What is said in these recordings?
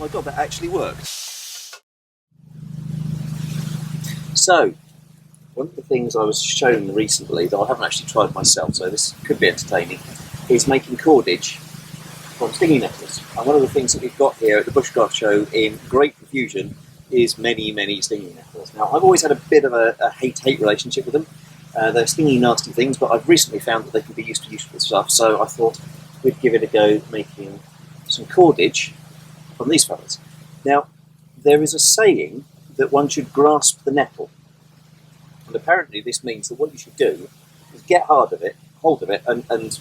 my god, that actually worked. So, one of the things I was shown recently that I haven't actually tried myself, so this could be entertaining, is making cordage from stinging nettles. And one of the things that we've got here at the Bushcraft Show in great profusion is many, many stinging nettles. Now, I've always had a bit of a hate-hate relationship with them. They're stingy, nasty things, but I've recently found that they can be used for useful stuff, so I thought we'd give it a go making some cordage from these fellas. Now, there is a saying that one should grasp the nettle. And apparently this means that what you should do is get hold of it, and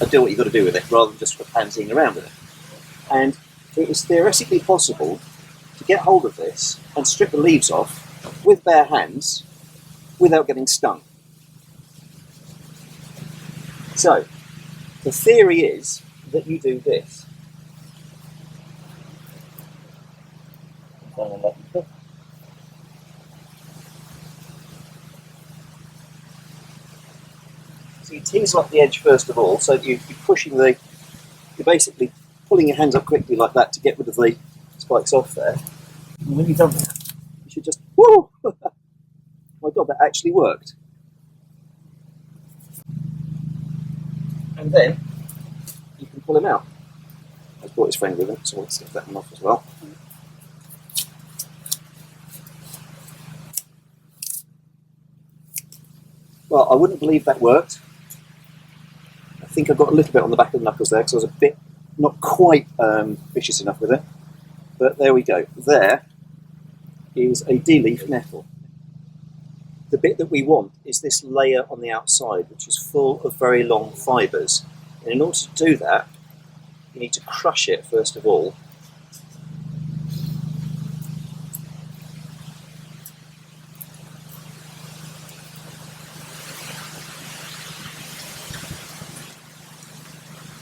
do what you've got to do with it, rather than just sort of pansying around with it. And it is theoretically possible to get hold of this and strip the leaves off with bare hands without getting stung. So, the theory is that you do this. So you tease off the edge first of all, so you're basically pulling your hands up quickly like that to get rid of the spikes off there. And when you've done that, you should just, whoo! My god, that actually worked. And then you can pull him out. I've brought his friend with him, so let's get that one off as well. Well, I wouldn't believe that worked. I think I got a little bit on the back of the knuckles there because I was a bit not quite vicious enough with it. But there we go. There is a D-leaf nettle. The bit that we want is this layer on the outside, which is full of very long fibres. And in order to do that, you need to crush it first of all.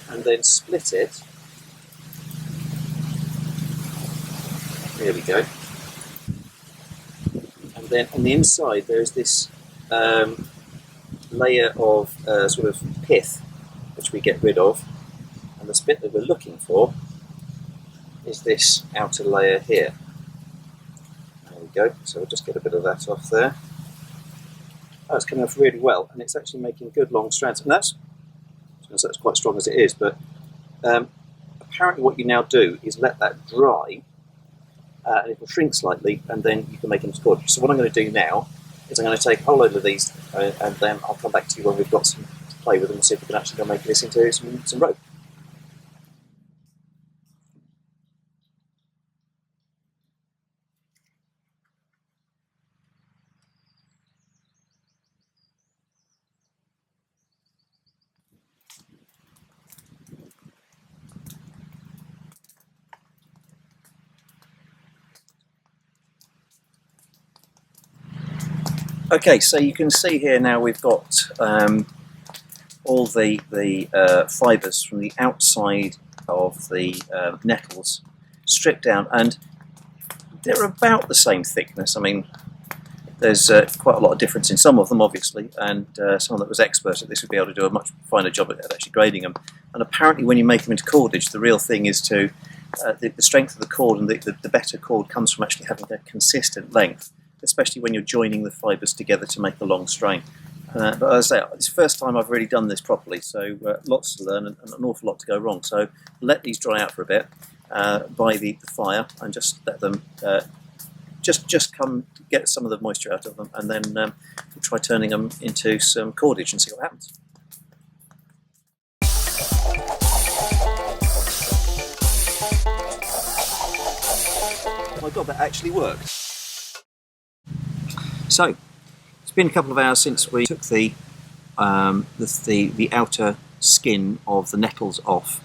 And then split it. There we go. And then on the inside there is this layer of sort of pith, which we get rid of. And the bit that we're looking for is this outer layer here. There we go. So we'll just get a bit of that off there. Oh, it's coming off really well, and it's actually making good long strands. And that's quite strong as it is, but apparently what you now do is let that dry, and it will shrink slightly, and then you can make them into cordage. So what I'm going to do now is I'm going to take a whole load of these, and then I'll come back to you when we've got some to play with them and see if we can actually go make this into some rope. Okay, so you can see here now we've got all the fibres from the outside of the nettles stripped down, and they're about the same thickness. I mean, there's quite a lot of difference in some of them, obviously, and someone that was expert at this would be able to do a much finer job at actually grading them. And apparently when you make them into cordage, the real thing is to the strength of the cord, and the better cord comes from actually having a consistent length, especially when you're joining the fibres together to make a long strain. But as I say, it's the first time I've really done this properly, so lots to learn and an awful lot to go wrong. So let these dry out for a bit by the fire, and just let them just come get some of the moisture out of them, and then we'll try turning them into some cordage and see what happens. Oh my god, that actually worked. So, it's been a couple of hours since we took the outer skin of the nettles off,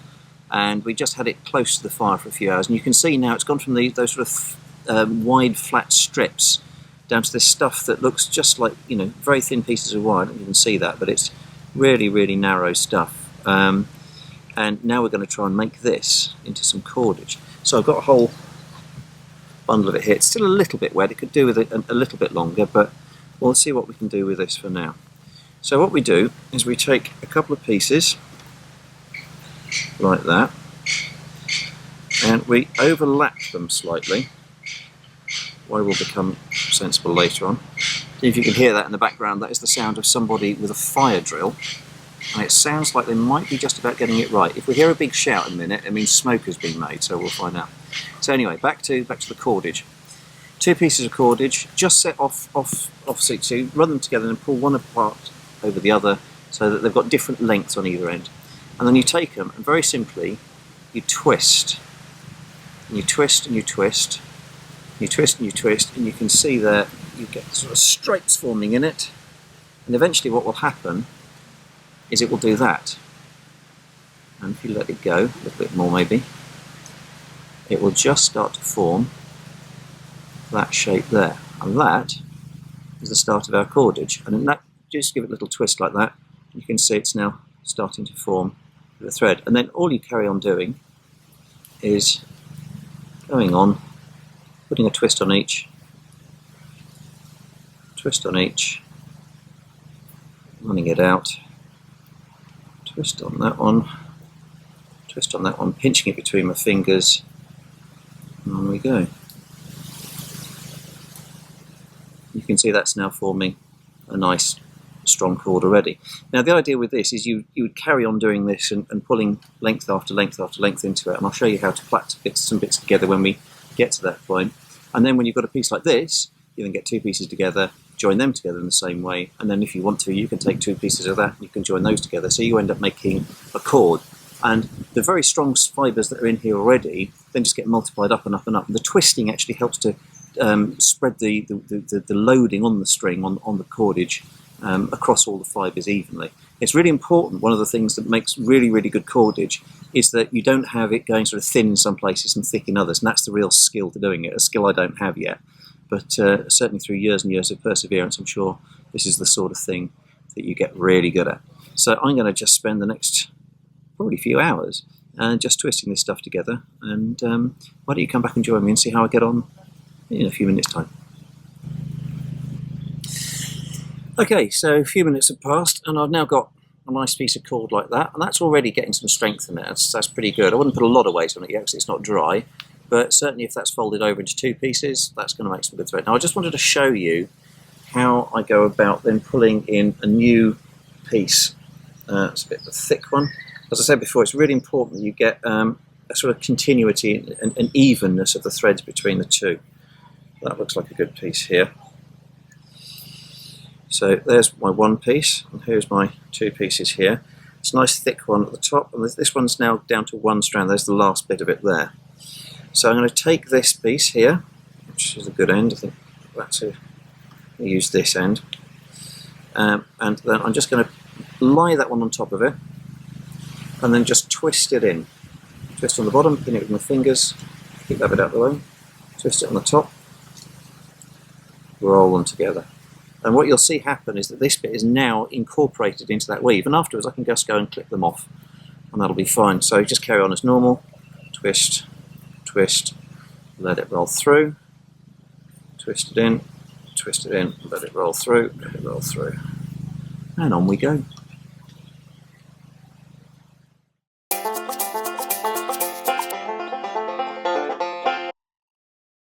and we just had it close to the fire for a few hours, and you can see now it's gone from those sort of wide flat strips down to this stuff that looks just like, you know, very thin pieces of wire. I don't even see that, but it's really, really narrow stuff. And now we're going to try and make this into some cordage. So I've got a whole bundle of it here. It's still a little bit wet. It could do with it a little bit longer, but we'll see what we can do with this for now. So what we do is we take a couple of pieces like that, and we overlap them slightly. Why will become sensible later on. If you can hear that in the background, that is the sound of somebody with a fire drill, and it sounds like they might be just about getting it right. If we hear a big shout in a minute, it means smoke has been made, so we'll find out. So anyway, back to the cordage. 2 pieces of cordage, just set off so you run them together and pull one apart over the other so that they've got different lengths on either end. And then you take them and very simply you twist. And you twist and you twist. You twist and you twist, and you can see there you get sort of stripes forming in it. And eventually what will happen is it will do that. And if you let it go, a little bit more maybe, it will just start to form that shape there. And that is the start of our cordage. And in that, just give it a little twist like that, you can see it's now starting to form the thread. And then all you carry on doing is going on, putting a twist on each, running it out, twist on that one, pinching it between my fingers, and on we go. You can see that's now forming a nice strong cord already. Now the idea with this is you would carry on doing this and pulling length after length after length into it, and I'll show you how to plait some bits together when we get to that point. And then when you've got a piece like this, you then get 2 pieces together, join them together in the same way, and then if you want to, you can take 2 pieces of that, you can join those together, so you end up making a cord. And the very strong fibres that are in here already then just get multiplied up and up and up. And the twisting actually helps to spread the loading on the string, on the cordage, across all the fibres evenly. It's really important. One of the things that makes really, really good cordage is that you don't have it going sort of thin in some places and thick in others, and that's the real skill to doing it, a skill I don't have yet. But certainly through years and years of perseverance, I'm sure this is the sort of thing that you get really good at. So I'm going to just spend the next probably few hours just twisting this stuff together, and why don't you come back and join me and see how I get on in a few minutes' time. Okay, so a few minutes have passed and I've now got a nice piece of cord like that, and that's already getting some strength in it. That's pretty good. I wouldn't put a lot of weight on it yet because it's not dry, but certainly if that's folded over into 2 pieces, that's going to make some good thread. Now I just wanted to show you how I go about then pulling in a new piece. It's a bit of a thick one. As I said before, it's really important that you get a sort of continuity and evenness of the threads between the two. That looks like a good piece here. So there's my 1 piece, and here's my 2 pieces here. It's a nice thick one at the top, and this one's now down to 1 strand. There's the last bit of it there. So I'm going to take this piece here, which is a good end. I think that's it. I'll use this end. And then I'm just going to lie that one on top of it, and then just twist it in. Twist on the bottom, pin it with my fingers, keep that bit out of the way, twist it on the top, roll them together. And what you'll see happen is that this bit is now incorporated into that weave, and afterwards I can just go and clip them off, and that'll be fine. So just carry on as normal, twist, twist, let it roll through, twist it in, let it roll through, and on we go.